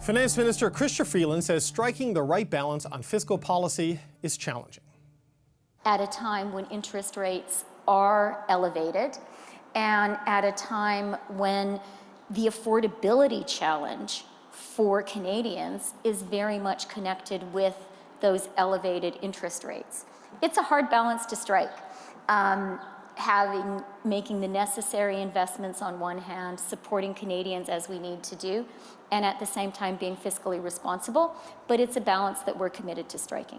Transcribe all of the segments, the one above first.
Finance Minister Chrystia Freeland says striking the right balance on fiscal policy is challenging. At a time when interest rates are elevated and at a time when the affordability challenge for Canadians is very much connected with those elevated interest rates. It's a hard balance to strike. Making the necessary investments on one hand, supporting Canadians as we need to do, and at the same time being fiscally responsible, but it's a balance that we're committed to striking.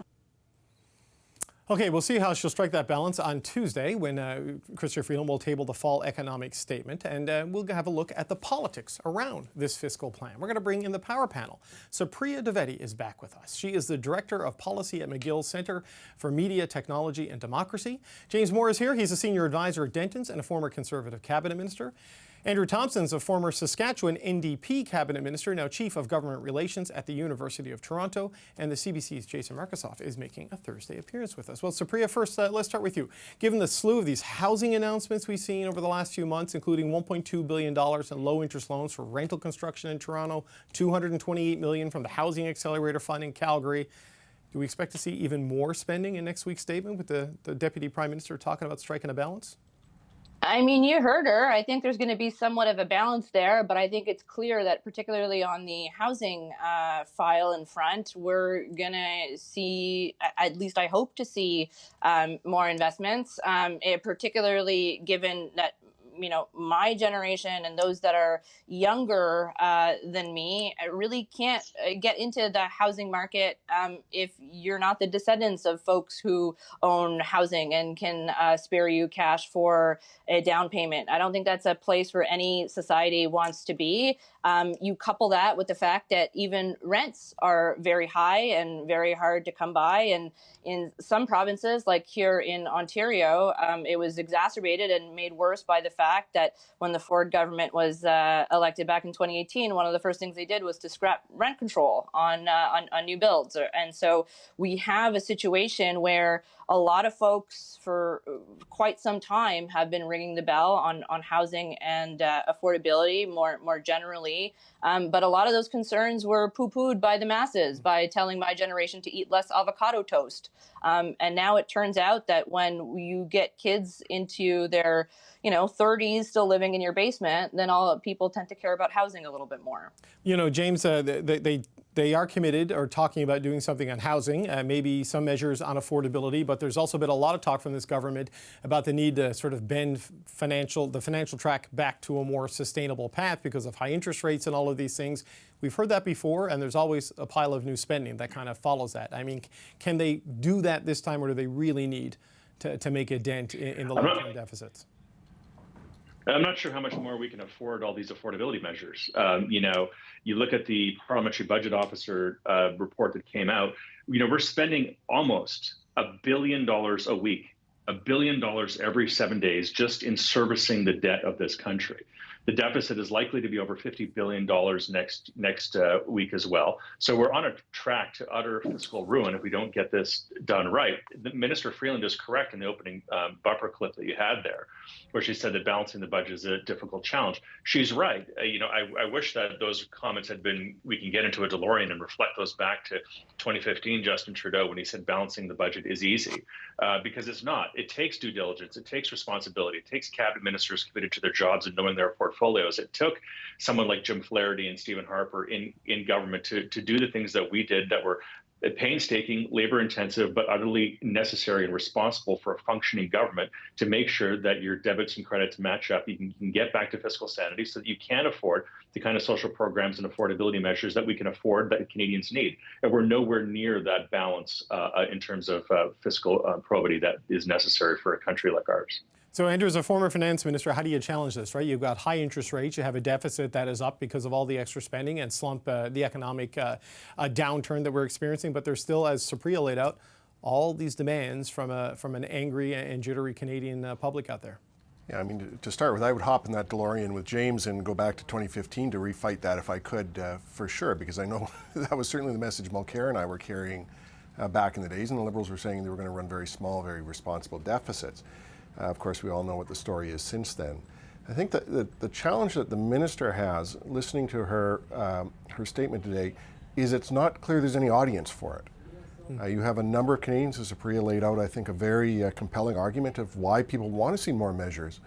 Okay, we'll see how she'll strike that balance on Tuesday when Chrystia Freeland will table the fall economic statement, and we'll have a look at the politics around this fiscal plan. We're going to bring in the power panel. Supriya Dwivedi is back with us. She is the Director of Policy at McGill Centre for Media, Technology and Democracy. James Moore is here. He's a Senior Advisor at Dentons and a former Conservative Cabinet Minister. Andrew Thompson's a former Saskatchewan NDP Cabinet Minister, now Chief of Government Relations at the University of Toronto. And the CBC's Jason Markusoff is making a Thursday appearance with us. Well, Supriya, first, let's start with you. Given the slew of these housing announcements we've seen over the last few months, including $1.2 billion in low-interest loans for rental construction in Toronto, $228 million from the Housing Accelerator Fund in Calgary, do we expect to see even more spending in next week's statement with the Deputy Prime Minister talking about striking a balance? I mean, you heard her. I think there's going to be somewhat of a balance there, but I think it's clear that particularly on the housing file in front, we're going to see, at least I hope to see, more investments, particularly given that my generation and those that are younger than me really can't get into the housing market if you're not the descendants of folks who own housing and can spare you cash for a down payment. I don't think that's a place where any society wants to be. You couple that with the fact that even rents are very high and very hard to come by. And in some provinces, like here in Ontario, it was exacerbated and made worse by the fact that when the Ford government was elected back in 2018, one of the first things they did was to scrap rent control on new builds. And so we have a situation where a lot of folks for quite some time have been ringing the bell on housing and affordability more generally. But a lot of those concerns were poo-pooed by the masses by telling my generation to eat less avocado toast. And now it turns out that when you get kids into their 30s still living in your basement, then all people tend to care about housing a little bit more. James, they are committed or talking about doing something on housing, maybe some measures on affordability, but there's also been a lot of talk from this government about the need to sort of bend the financial track back to a more sustainable path because of high interest rates and all of these things. We've heard that before, and there's always a pile of new spending that kind of follows that. I mean, can they do that this time, or do they really need to make a dent in the long-term deficits? I'm not sure how much more we can afford all these affordability measures. You look at the Parliamentary Budget Officer report that came out, we're spending almost $1 billion a week, $1 billion every 7 days just in servicing the debt of this country. The deficit is likely to be over $50 billion next week as well. So we're on a track to utter fiscal ruin if we don't get this done right. Minister Freeland is correct in the opening bumper clip that you had there, where she said that balancing the budget is a difficult challenge. She's right. I wish that those comments we can get into a DeLorean and reflect those back to 2015, Justin Trudeau, when he said balancing the budget is easy, because it's not. It takes due diligence. It takes responsibility. It takes cabinet ministers committed to their jobs and knowing their portfolios. It took someone like Jim Flaherty and Stephen Harper in government to do the things that we did that were painstaking, labor-intensive, but utterly necessary and responsible for a functioning government to make sure that your debits and credits match up. You can get back to fiscal sanity so that you can afford the kind of social programs and affordability measures that we can afford that Canadians need. And we're nowhere near that balance in terms of fiscal probity that is necessary for a country like ours. So, Andrew, as a former finance minister, how do you challenge this, right? You've got high interest rates, you have a deficit that is up because of all the extra spending and the economic downturn that we're experiencing, but there's still, as Supriya laid out, all these demands from an angry and jittery Canadian public out there. Yeah, I mean, to start with, I would hop in that DeLorean with James and go back to 2015 to refight that if I could, for sure, because I know that was certainly the message Mulcair and I were carrying back in the days, and the Liberals were saying they were going to run very small, very responsible deficits. Of course, we all know what the story is since then. I think that the challenge that the minister has, listening to her her statement today, is it's not clear there's any audience for it. You have a number of Canadians, as Supriya laid out, I think, a very compelling argument of why people want to see more measures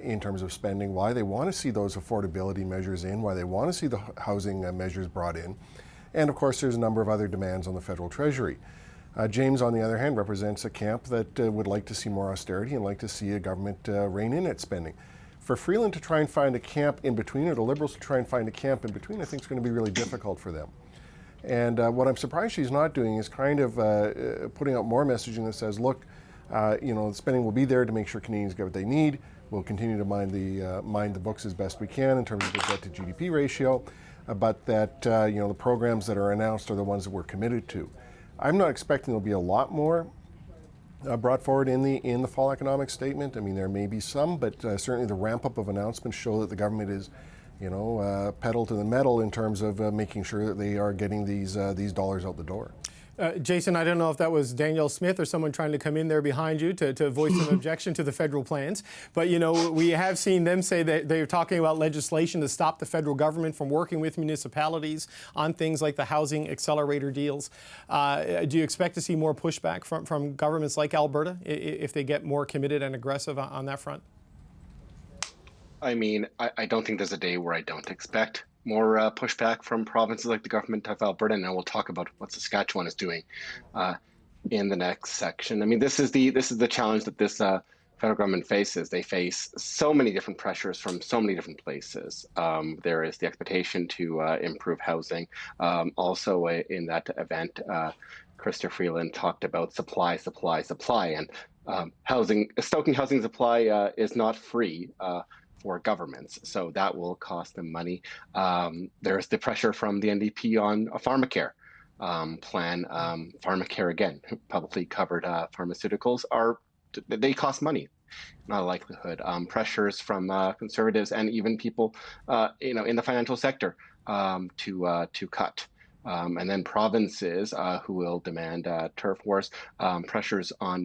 in terms of spending, why they want to see those affordability measures in, why they want to see the housing measures brought in. And of course, there's a number of other demands on the federal treasury. James, on the other hand, represents a camp that would like to see more austerity and like to see a government rein in its spending. For Freeland to try and find a camp in between, or the Liberals to try and find a camp in between, I think is going to be really difficult for them. And what I'm surprised she's not doing is kind of putting out more messaging that says, look, the spending will be there to make sure Canadians get what they need. We'll continue to mind the books as best we can in terms of the debt to GDP ratio, but that the programs that are announced are the ones that we're committed to. I'm not expecting there'll be a lot more brought forward in the fall economic statement. I mean, there may be some, but certainly the ramp up of announcements show that the government is, pedal to the metal in terms of making sure that they are getting these dollars out the door. Jason, I don't know if that was Danielle Smith or someone trying to come in there behind you to voice an objection to the federal plans. But, we have seen them say that they're talking about legislation to stop the federal government from working with municipalities on things like the housing accelerator deals. Do you expect to see more pushback from governments like Alberta if they get more committed and aggressive on that front? I mean, I don't think there's a day where I don't expect more pushback from provinces like the government of Alberta, and we'll talk about what Saskatchewan is doing in the next section. I mean, this is the challenge that this federal government faces. They face so many different pressures from so many different places. There is the expectation to improve housing. Also, in that event, Chrystia Freeland talked about supply, and stoking housing supply is not free for governments, so that will cost them money. There's the pressure from the NDP on a pharmacare plan. Pharmacare, again, publicly covered pharmaceuticals they cost money, not a likelihood. Pressures from conservatives and even people, in the financial sector to cut. And then provinces who will demand turf wars, pressures on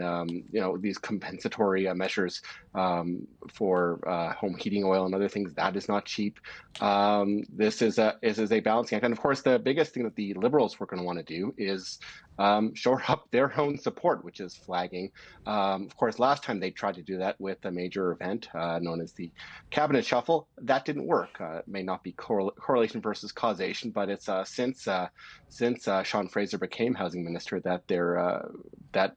these compensatory measures for home heating oil and other things. That is not cheap. This is a balancing act, and of course, the biggest thing that the Liberals were going to want to do is shore up their own support, which is flagging. Of course, last time they tried to do that with a major event known as the Cabinet Shuffle. That didn't work. It may not be correlation versus causation, but it's since Sean Fraser became housing minister that that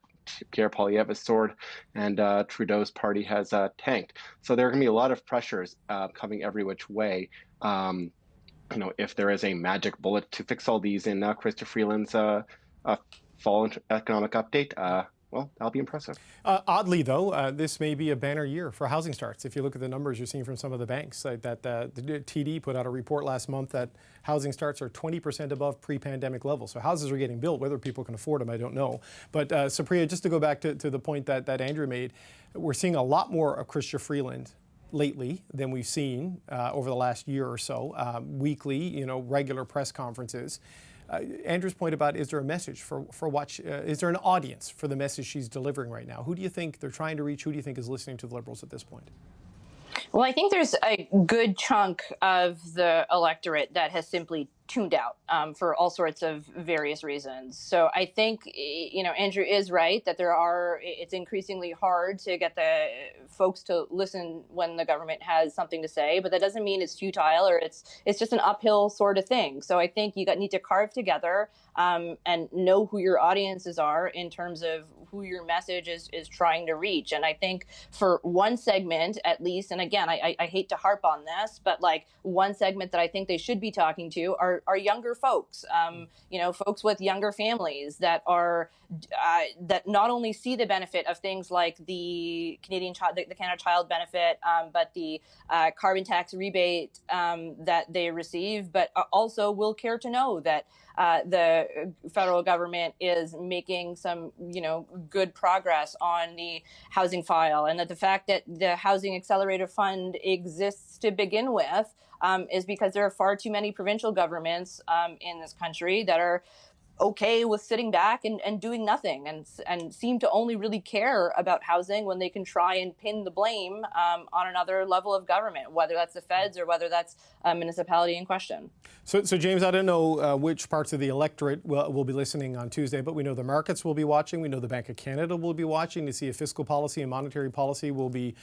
Pierre Poilievre's sword and Trudeau's party has tanked. So there are going to be a lot of pressures coming every which way. If there is a magic bullet to fix all these in Chrystia Freeland's fall economic update, well, that'll be impressive. Oddly, though, this may be a banner year for housing starts. If you look at the numbers you're seeing from some of the banks, the TD put out a report last month that housing starts are 20% above pre-pandemic levels. So houses are getting built. Whether people can afford them, I don't know. But Supriya, just to go back to the point that Andrew made, we're seeing a lot more of Chrystia Freeland lately than we've seen over the last year or so. Weekly, regular press conferences. Andrew's point about, is there a message for what, is there an audience for the message she's delivering right now? Who do you think they're trying to reach? Who do you think is listening to the Liberals at this point? Well, I think there's a good chunk of the electorate that has simply tuned out for all sorts of various reasons. So I think, Andrew is right that it's increasingly hard to get the folks to listen when the government has something to say, but that doesn't mean it's futile or it's just an uphill sort of thing. So I think you need to carve together and know who your audiences are in terms of who your message is trying to reach. And I think for one segment, at least, and again, I hate to harp on this, but like one segment that I think they should be talking to are younger folks, folks with younger families that are that not only see the benefit of things like the Canada Child Benefit, but the carbon tax rebate that they receive, but also will care to know that the federal government is making some, good progress on the housing file, and that the fact that the Housing Accelerator Fund exists to begin with is because there are far too many provincial governments in this country that are okay with sitting back and doing nothing, and seem to only really care about housing when they can try and pin the blame on another level of government, whether that's the feds or whether that's a municipality in question. So James, I don't know which parts of the electorate will be listening on Tuesday, but we know the markets will be watching. We know the Bank of Canada will be watching to see if fiscal policy and monetary policy will be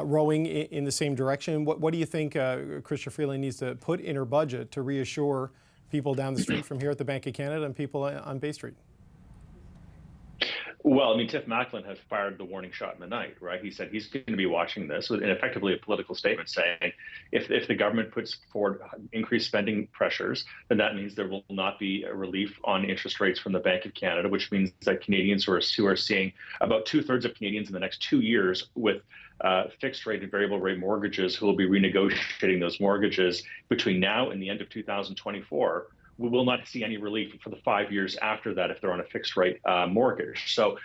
rowing in the same direction. What do you think Chrystia Freeland needs to put in her budget to reassure people down the street from here at the Bank of Canada and people on Bay Street? Well, I mean, Tiff Macklin has fired the warning shot in the night, right? He said he's going to be watching this with effectively a political statement saying if the government puts forward increased spending pressures, then that means there will not be a relief on interest rates from the Bank of Canada, which means that Canadians who are seeing about 2/3 of Canadians in the next 2 years with fixed rate and variable rate mortgages who will be renegotiating those mortgages between now and the end of 2024. We will not see any relief for the 5 years after that if they're on a fixed rate mortgage. So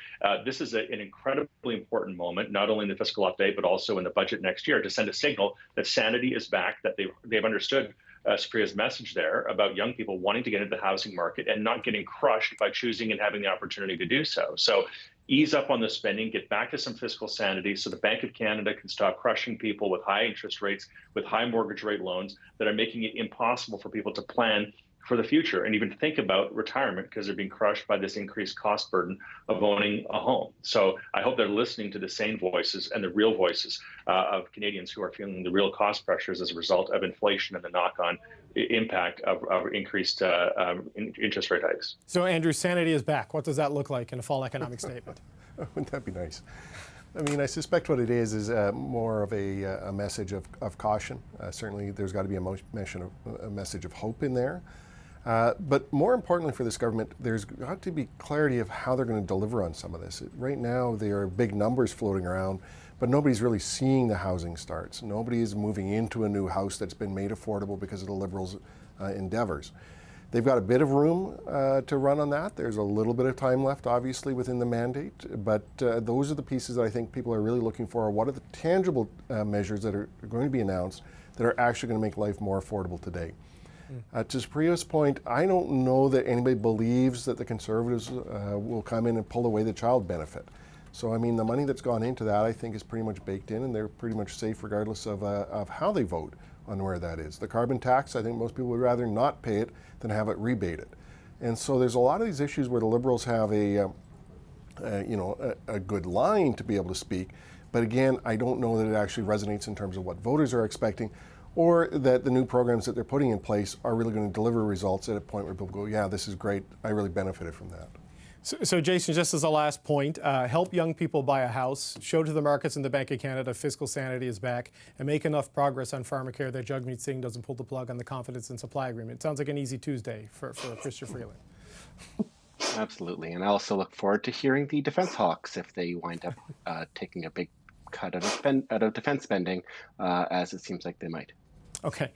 this is an incredibly important moment, not only in the fiscal update, but also in the budget next year, to send a signal that sanity is back, that they've understood Supriya's message there about young people wanting to get into the housing market and not getting crushed by choosing and having the opportunity to do so. So ease up on the spending, get back to some fiscal sanity so the Bank of Canada can stop crushing people with high interest rates, with high mortgage rate loans that are making it impossible for people to plan for the future and even think about retirement because they're being crushed by this increased cost burden of owning a home. So I hope they're listening to the sane voices and the real voices of Canadians who are feeling the real cost pressures as a result of inflation and the knock-on impact of increased interest rate hikes. So Andrew, sanity is back. What does that look like in a fall economic statement? Wouldn't that be nice? I mean, I suspect what it is more of a message of caution. Certainly there's got to be a message of hope in there. But more importantly for this government, there's got to be clarity of how they're going to deliver on some of this. Right now, there are big numbers floating around, but nobody's really seeing the housing starts. Nobody is moving into a new house that's been made affordable because of the Liberals' endeavors. They've got a bit of room to run on that. There's a little bit of time left, obviously, within the mandate, but those are the pieces that I think people are really looking for. What are the tangible measures that are going to be announced that are actually going to make life more affordable today? To Supriya's point, I don't know that anybody believes that the Conservatives will come in and pull away the child benefit. So, I mean, the money that's gone into that, I think, is pretty much baked in, and they're pretty much safe regardless of how they vote on where that is. The carbon tax, I think most people would rather not pay it than have it rebated. And so there's a lot of these issues where the Liberals have a good line to be able to speak. But again, I don't know that it actually resonates in terms of what voters are expecting, or that the new programs that they're putting in place are really going to deliver results at a point where people go, yeah, this is great, I really benefited from that. So Jason, just as a last point, help young people buy a house, show to the markets and the Bank of Canada fiscal sanity is back, and make enough progress on pharmacare that Jagmeet Singh doesn't pull the plug on the confidence and supply agreement. It sounds like an easy Tuesday for Chrystia Freeland. Absolutely, and I also look forward to hearing the defense hawks if they wind up taking a big cut out of defense spending, as it seems like they might. Okay.